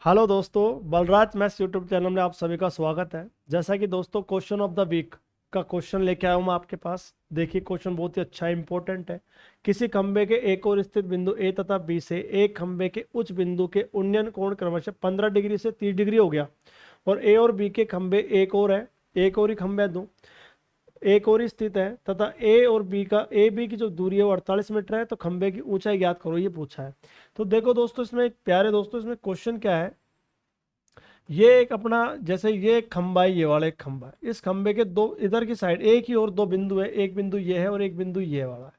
Hello दोस्तों, Balraj maths YouTube channel में आप सभी का स्वागत है। जैसा कि दोस्तों क्वेश्चन ऑफ द वीक का क्वेश्चन लेके आया हूँ मैं आपके पास। देखिए क्वेश्चन बहुत ही अच्छा इंपॉर्टेंट है। किसी खंबे के एक और स्थित बिंदु ए तथा बी से एक खंबे के उच्च बिंदु के उन्नयन कोण क्रमशः 15 डिग्री से 30 डिग्री हो गया और ए और बी के खंबे एक और है, एक और ही खंबे दो एक और ही स्थित है तथा ए और बी का ए बी की जो दूरी है वो 48 मीटर है, तो खंबे की ऊंचाई ज्ञात करो, ये पूछा है। तो देखो दोस्तों, इसमें एक प्यारे दोस्तों इसमें क्वेश्चन क्या है। ये एक अपना जैसे ये एक खंबा है, ये वाला एक खंबा है। इस खंबे के दो इधर की साइड एक ही और दो बिंदु है, एक बिंदु ये है और एक बिंदु ये वाला है।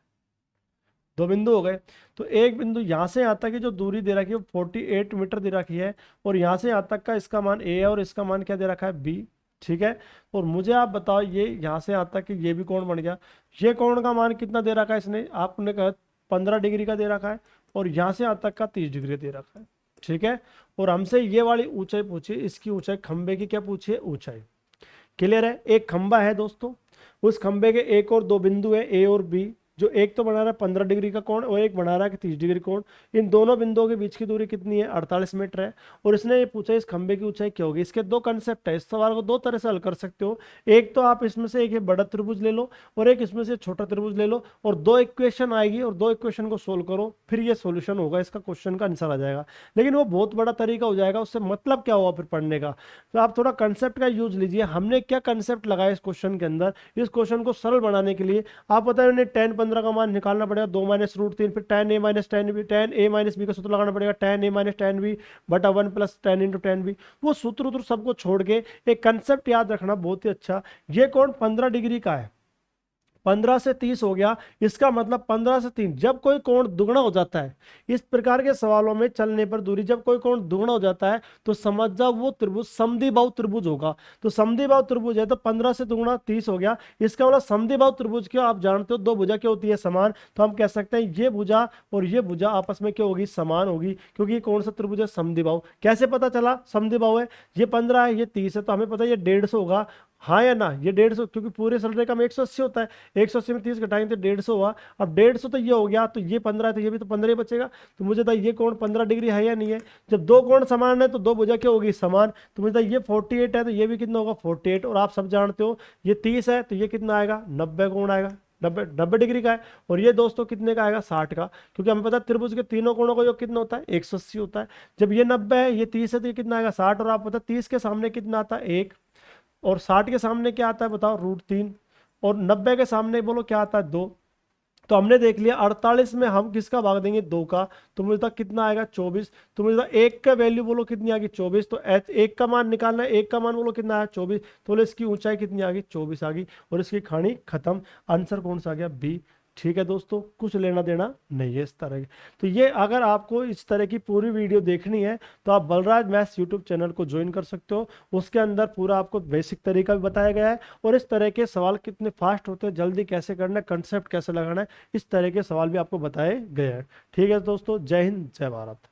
दो बिंदु हो गए। तो एक बिंदु यहाँ से यहाँ तक की जो दूरी दे रखी है वो 48 मीटर दे रखी है और यहाँ से यहाँ तक का इसका मान ए है और इसका मान क्या दे रखा है बी। ठीक है। और मुझे आप बताओ, ये यहाँ से यहाँ तक कि ये भी कोण बन गया। ये कोण का मान कितना दे रखा है इसने, आपने कहा 15 डिग्री का दे रखा है और यहाँ से यहाँ तक का 30 डिग्री दे रखा है। ठीक है। और हमसे ये वाली ऊंचाई पूछी, इसकी ऊंचाई, खंबे की क्या पूछी है, ऊंचाई। क्लियर है। एक खंबा है दोस्तों, उस खंबे के एक और दो बिंदु है ए और बी, जो एक तो बना रहा है 15 डिग्री का कोण और एक बना रहा है 30 डिग्री कोण। इन दोनों बिंदुओं के बीच की दूरी कितनी है, 48 मीटर है। और इसने ये पूछा इस खंबे की ऊंचाई क्या होगी। इसके दो कंसेप्ट है, इस सवाल को दो तरह से हल कर सकते हो। एक तो आप इसमें से एक ये बड़ा त्रिभुज ले लो और एक इसमें से छोटा त्रिभुज ले लो और दो इक्वेशन आएगी और दो इक्वेशन को सोल्व करो, फिर ये सोल्यूशन होगा, इसका क्वेश्चन का आंसर आ जाएगा। लेकिन वो बहुत बड़ा तरीका हो जाएगा, उससे मतलब क्या होगा फिर पढ़ने का। तो आप थोड़ा कंसेप्ट का यूज लीजिए। हमने क्या कंसेप्ट लगाया इस क्वेश्चन के अंदर, इस क्वेश्चन को सरल बनाने के लिए। आप पता है उन्हें tan 15 का मान निकालना पड़ेगा, 2 माइनस रूट 3, फिर tan a minus tan b, tan a minus b का सूत्र लगाना पड़ेगा, tan a minus tan b बटा 1 plus tan into tan b। वो सूत्र उत्र सबको छोड़ के एक कंसेप्ट याद रखना बहुत ही अच्छा। ये कोण 15 डिग्री का है, 15 से 30 हो गया, इसका मतलब 15 से 3। जब कोई कोण दुगना हो जाता है, इस प्रकार के सवालों में चलने पर दूरी, जब कोई कोण दुगना हो जाता है तो समझ जाओ वो त्रिभुज समद्विबाहु त्रिभुज होगा। तो समद्विबाहु त्रिभुज है तो 15 से दुगना 30 हो गया। इसका मतलब समद्विबाहु त्रिभुज क्या, आप जानते हो दो भुजा क्या होती है, समान। तो हम कह सकते हैं ये भुजा और ये भुजा आपस में क्या होगी, समान होगी, क्योंकि ये कौन सा त्रिभुज है, समद्विबाहु। कैसे पता चला समद्विबाहु है, ये 15 है ये 30 है तो हमें पता है ये 150 होगा। हाँ या ना, ये 150, क्योंकि पूरे सरले का में 180 होता है, 180 में 30 घटाएंगे तो 150 हुआ। अब 150 तो ये हो गया, तो ये 15 है तो ये भी तो 15 ही बचेगा। तो मुझे था ये कोण 15 डिग्री है या नहीं है। जब दो कोण समान है तो दो भुजा क्या होगी, समान। तो मुझे था ये 48 है तो ये भी कितना होगा, 48। और आप सब जानते हो ये 30 है तो ये कितना आएगा, 90 कोण आएगा, 90 डिग्री का है। और ये दोस्तों कितने का आएगा, 60 का, क्योंकि हमें पता है त्रिभुज के तीनों कोणों का योग कितना होता है, 180 होता है। जब ये 90 है, ये 30 है तो ये कितना आएगा, 60। और आप पता 30 के सामने कितना आता है, 1। और 60 के सामने क्या आता है बताओ, √3। और 90 के सामने बोलो क्या आता है, 2। तो हमने देख लिया 48 में हम किसका भाग देंगे, 2 का। तो मुझे तक कितना आएगा, 24। तो मुझे तक 1 का वैल्यू बोलो कितनी आ गई, 24। तो एक का मान निकालना है, 1 का मान बोलो कितना आया, 24। तो बोले इसकी ऊंचाई कितनी आ गई, 24 आ गई। और इसकी खानी खत्म। आंसर कौन सा आ गया, बी। ठीक है दोस्तों, कुछ लेना देना नहीं है इस तरह की। तो ये अगर आपको इस तरह की पूरी वीडियो देखनी है तो आप बलराज मैथ्स यूट्यूब चैनल को ज्वाइन कर सकते हो। उसके अंदर पूरा आपको बेसिक तरीका भी बताया गया है और इस तरह के सवाल कितने फास्ट होते हैं, जल्दी कैसे करना है, कंसेप्ट कैसे लगाना है, इस तरह के सवाल भी आपको बताए गए हैं। ठीक है दोस्तों, जय हिंद जय भारत।